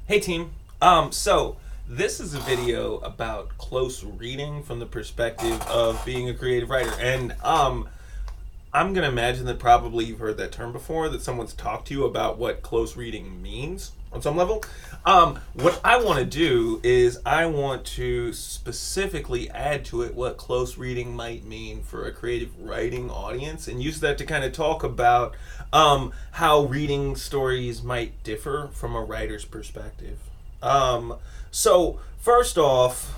Hey team. So this is a video about close reading from the perspective of being a creative writer. And I'm gonna imagine that probably you've heard that term before, that someone's talked to you about what close reading means on some level. What I want to do is I want to specifically add to it what close reading might mean for a creative writing audience and use that to kind of talk about how reading stories might differ from a writer's perspective. So, first off,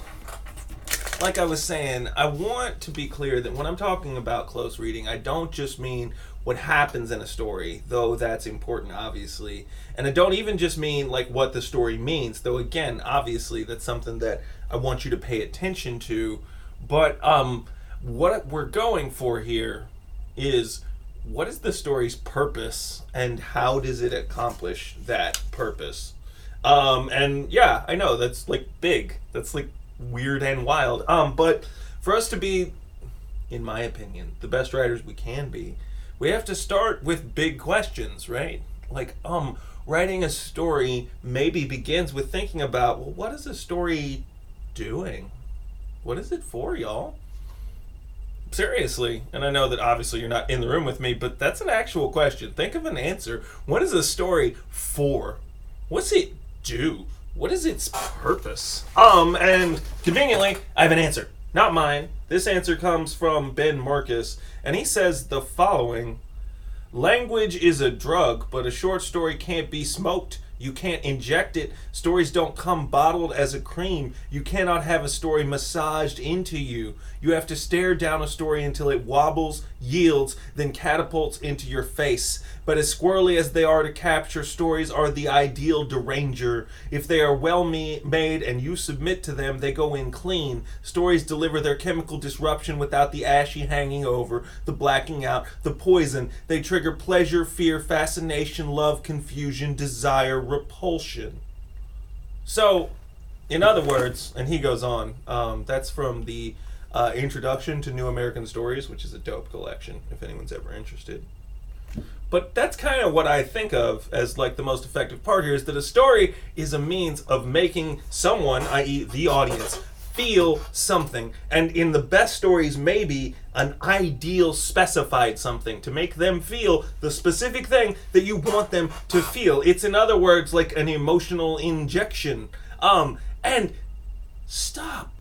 like I was saying, I want to be clear that when I'm talking about close reading, I don't just mean what happens in a story, though that's important, obviously. And I don't even just mean like what the story means, though again, obviously that's something that I want you to pay attention to. But what we're going for here is what is the story's purpose and how does it accomplish that purpose? And yeah, I know that's like big. That's like weird and wild. But for us to be, in my opinion, the best writers we can be, we have to start with big questions, right? Like, writing a story maybe begins with thinking about, well, what is a story doing? What is it for, y'all? Seriously. And I know that obviously you're not in the room with me, but that's an actual question. Think of an answer. What is a story for? What's it do? What is its purpose? And conveniently, I have an answer. Not mine. This answer comes from Ben Marcus, and he says the following: language is a drug, but a short story can't be smoked. You can't inject it. Stories don't come bottled as a cream. You cannot have a story massaged into you. You have to stare down a story until it wobbles, yields, then catapults into your face. But as squirrely as they are to capture, stories are the ideal deranger. If they are well made and you submit to them, they go in clean. Stories deliver their chemical disruption without the ashy hanging over, the blacking out, the poison. They trigger pleasure, fear, fascination, love, confusion, desire, repulsion. So, in other words, and he goes on, that's from the Introduction to New American Stories, which is a dope collection if anyone's ever interested. But that's kind of what I think of as like the most effective part here, is that a story is a means of making someone, i.e. the audience, feel something. And in the best stories, maybe an ideal specified something to make them feel the specific thing that you want them to feel. It's, in other words, like an emotional injection. And stop.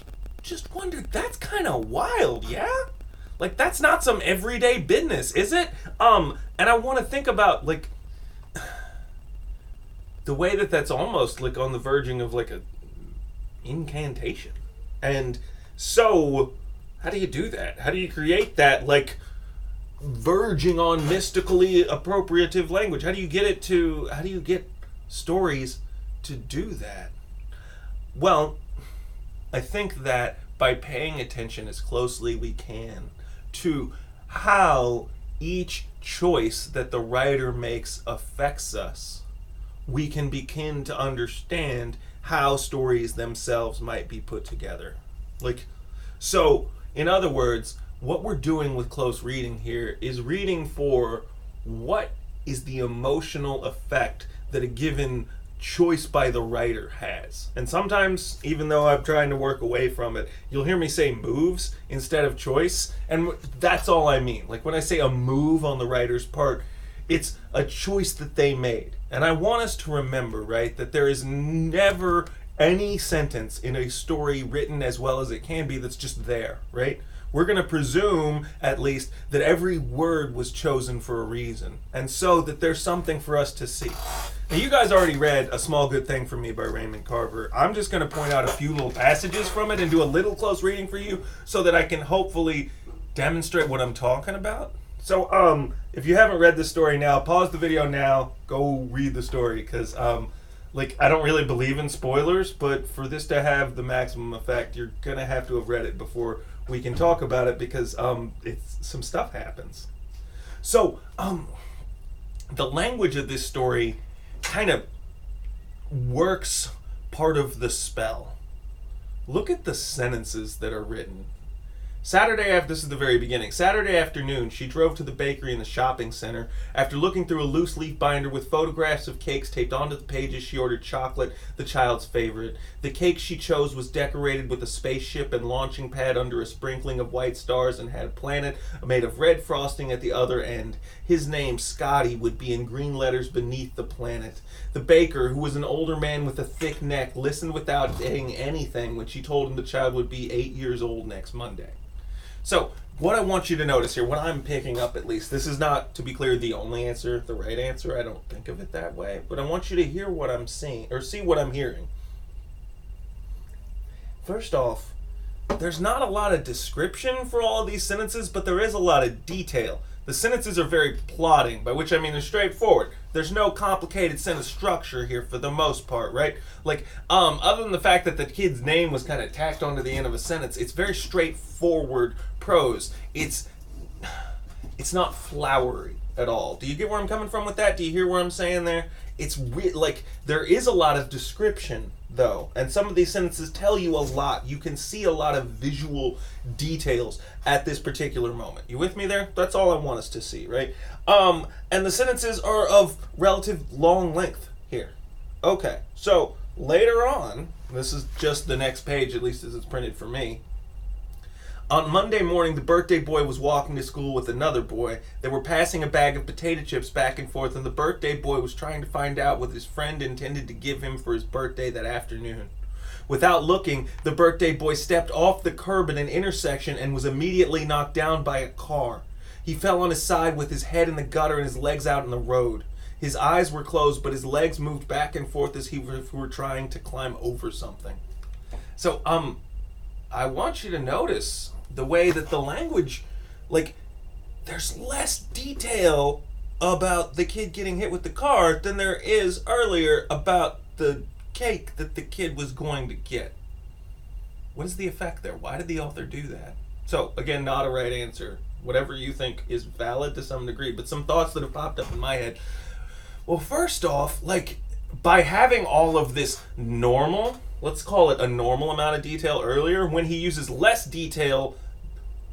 Just wonder, that's kind of wild, yeah? Like, that's not some everyday business, is it? And I want to think about, like, the way that that's almost, like, on the verging of, like, a incantation. And so, how do you do that? How do you create that, like, verging on mystically appropriative language? How do you get stories to do that? Well, I think that by paying attention as closely we can to how each choice that the writer makes affects us, we can begin to understand how stories themselves might be put together. Like, so, in other words, what we're doing with close reading here is reading for what is the emotional effect that a given choice by the writer has. And sometimes, even though I'm trying to work away from it, you'll hear me say moves instead of choice, and that's all I mean. Like, when I say a move on the writer's part, it's a choice that they made. And I want us to remember, right, that there is never any sentence in a story written as well as it can be that's just there, right? We're going to presume, at least, that every word was chosen for a reason, and so that there's something for us to see. Now, you guys already read A Small Good Thing for Me by Raymond Carver. I'm just going to point out a few little passages from it and do a little close reading for you so that I can hopefully demonstrate what I'm talking about. So, if you haven't read this story now, pause the video now, go read the story, because, I don't really believe in spoilers, but for this to have the maximum effect, you're going to have to have read it before we can talk about it, because some stuff happens. So, the language of this story kind of works part of the spell. Look at the sentences that are written. This is the very beginning. Saturday afternoon, she drove to the bakery in the shopping center. After looking through a loose leaf binder with photographs of cakes taped onto the pages, she ordered chocolate, the child's favorite. The cake she chose was decorated with a spaceship and launching pad under a sprinkling of white stars and had a planet made of red frosting at the other end. His name, Scotty, would be in green letters beneath the planet. The baker, who was an older man with a thick neck, listened without saying anything when she told him the child would be 8 years old next Monday. So, what I want you to notice here, what I'm picking up at least, this is not, to be clear, the only answer, the right answer. I don't think of it that way. But I want you to hear what I'm seeing, or see what I'm hearing. First off, there's not a lot of description for all of these sentences, but there is a lot of detail. The sentences are very plotting, by which I mean they're straightforward. There's no complicated sentence structure here for the most part, right? Like, other than the fact that the kid's name was kind of tacked onto the end of a sentence, it's very straightforward prose. It's not flowery at all. Do you get where I'm coming from with that? Do you hear what I'm saying there? It's like, there is a lot of description, though, and some of these sentences tell you a lot. You can see a lot of visual details at this particular moment. You with me there? That's all I want us to see, right? And the sentences are of relative long length here. Okay, so later on, this is just the next page, at least as it's printed for me. On Monday morning, the birthday boy was walking to school with another boy. They were passing a bag of potato chips back and forth, and the birthday boy was trying to find out what his friend intended to give him for his birthday that afternoon. Without looking, the birthday boy stepped off the curb at an intersection and was immediately knocked down by a car. He fell on his side with his head in the gutter and his legs out in the road. His eyes were closed, but his legs moved back and forth as if he were trying to climb over something. So, I want you to notice the way that the language, like, there's less detail about the kid getting hit with the car than there is earlier about the cake that the kid was going to get. What is the effect there? Why did the author do that? So, again, not a right answer. Whatever you think is valid to some degree, but some thoughts that have popped up in my head. Well, first off, like, by having all of this normal, let's call it a normal amount of detail earlier, when he uses less detail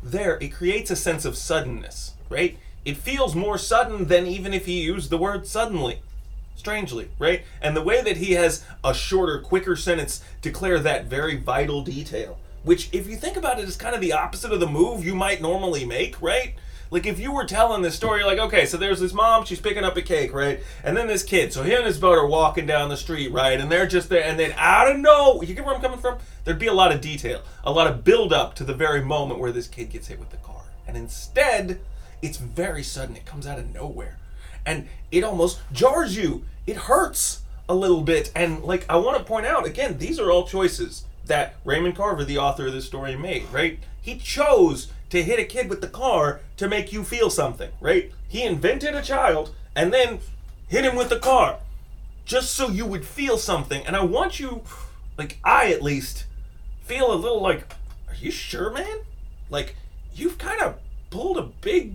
there, it creates a sense of suddenness, right? It feels more sudden than even if he used the word suddenly, strangely, right? And the way that he has a shorter, quicker sentence declare that very vital detail, which, if you think about it, is kind of the opposite of the move you might normally make, right? Like, if you were telling this story, you're like, okay, so there's this mom, she's picking up a cake, right? And then this kid, so him and his boat are walking down the street, right? And they're just there, and then out of nowhere, you get where I'm coming from? There'd be a lot of detail, a lot of build up to the very moment where this kid gets hit with the car. And instead, it's very sudden. It comes out of nowhere. And it almost jars you. It hurts a little bit. And, like, I want to point out, again, these are all choices that Raymond Carver, the author of this story, made, right? He chose to hit a kid with the car to make you feel something, right? He invented a child and then hit him with the car just so you would feel something. And I want you, like, I at least, feel a little like, are you sure, man? Like, you've kind of pulled a big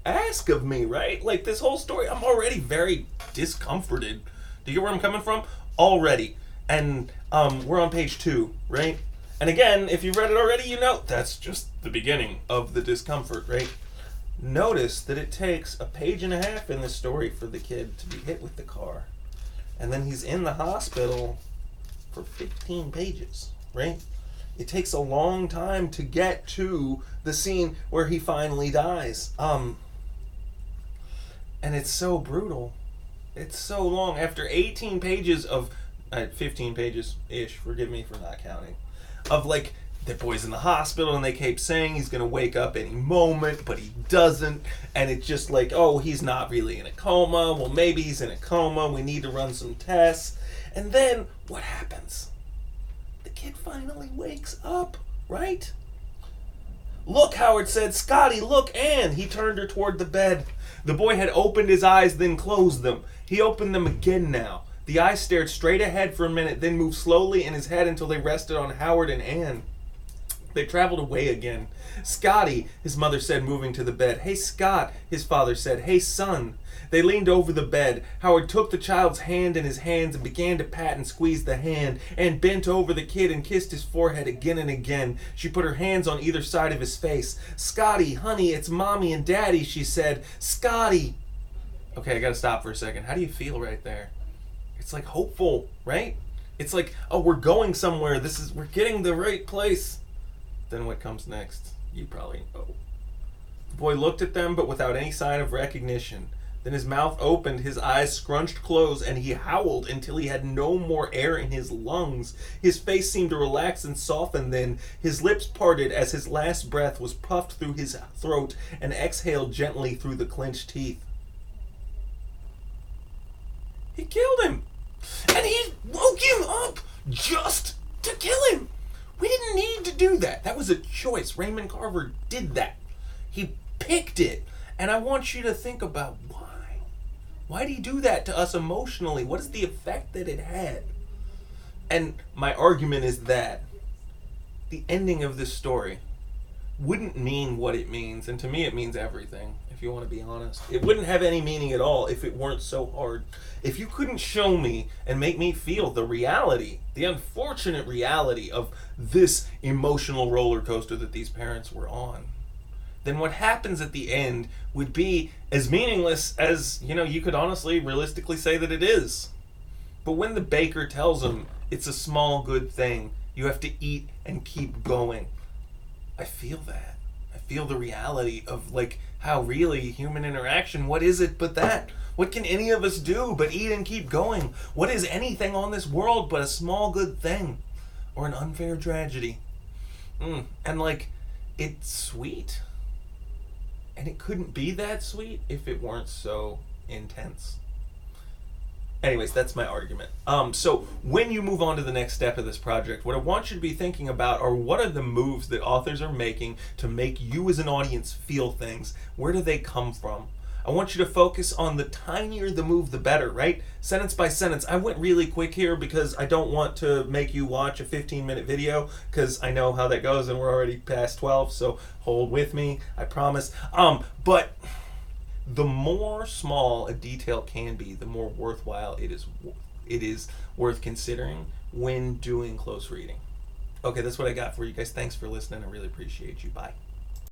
ask of me, right? Like, this whole story, I'm already very discomforted. Do you get where I'm coming from? Already. And we're on page 2, right? And again, if you've read it already, you know that's just the beginning of the discomfort, right? Notice that it takes 1.5 pages in this story for the kid to be hit with the car. And then he's in the hospital for 15 pages, right? It takes a long time to get to the scene where he finally dies. And it's so brutal. It's so long. After 18 pages of 15 pages-ish, forgive me for not counting, of, like, the boy's in the hospital and they keep saying he's going to wake up any moment, but he doesn't. And it's just like, oh, he's not really in a coma. Well, maybe he's in a coma. We need to run some tests. And then what happens? The kid finally wakes up, right? Look, Howard said. Scotty, look, Anne. He turned her toward the bed. The boy had opened his eyes, then closed them. He opened them again now. The eyes stared straight ahead for a minute, then moved slowly in his head until they rested on Howard and Anne. They traveled away again. "Scotty," his mother said, moving to the bed. "Hey, Scott," his father said. "Hey, son." They leaned over the bed. Howard took the child's hand in his hands and began to pat and squeeze the hand, and bent over the kid and kissed his forehead again and again. She put her hands on either side of his face. "Scotty, honey, it's Mommy and Daddy," she said. "Scotty." Okay, I gotta stop for a second. How do you feel right there? It's like hopeful, right? It's like, oh, we're going somewhere. We're getting the right place. Then what comes next? You probably know. The boy looked at them, but without any sign of recognition. Then his mouth opened, his eyes scrunched close, and he howled until he had no more air in his lungs. His face seemed to relax and soften then. His lips parted as his last breath was puffed through his throat and exhaled gently through the clenched teeth. He killed him! And he woke him up just to kill him. We didn't need to do that. That was a choice. Raymond Carver did that. He picked it. And I want you to think about why. Why did he do that to us emotionally? What is the effect that it had? And my argument is that the ending of this story wouldn't mean what it means. And to me, it means everything, if you want to be honest. It wouldn't have any meaning at all if it weren't so hard. If you couldn't show me and make me feel the reality, the unfortunate reality of this emotional roller coaster that these parents were on, then what happens at the end would be as meaningless as, you could honestly, realistically say that it is. But when the baker tells him it's a small good thing, you have to eat and keep going, I feel that. I feel the reality of, how really human interaction, what is it but that? What can any of us do but eat and keep going? What is anything on this world but a small good thing? Or an unfair tragedy? And, it's sweet. And it couldn't be that sweet if it weren't so intense. Anyways, that's my argument. So when you move on to the next step of this project, what I want you to be thinking about are what are the moves that authors are making to make you as an audience feel things? Where do they come from? I want you to focus on the tinier the move, the better, right? Sentence by sentence. I went really quick here because I don't want to make you watch a 15-minute video because I know how that goes and we're already past 12, so hold with me, I promise. But the more small a detail can be, the more worthwhile it is worth considering when doing close reading. Okay, that's what I got for you guys. Thanks for listening. I really appreciate you. Bye.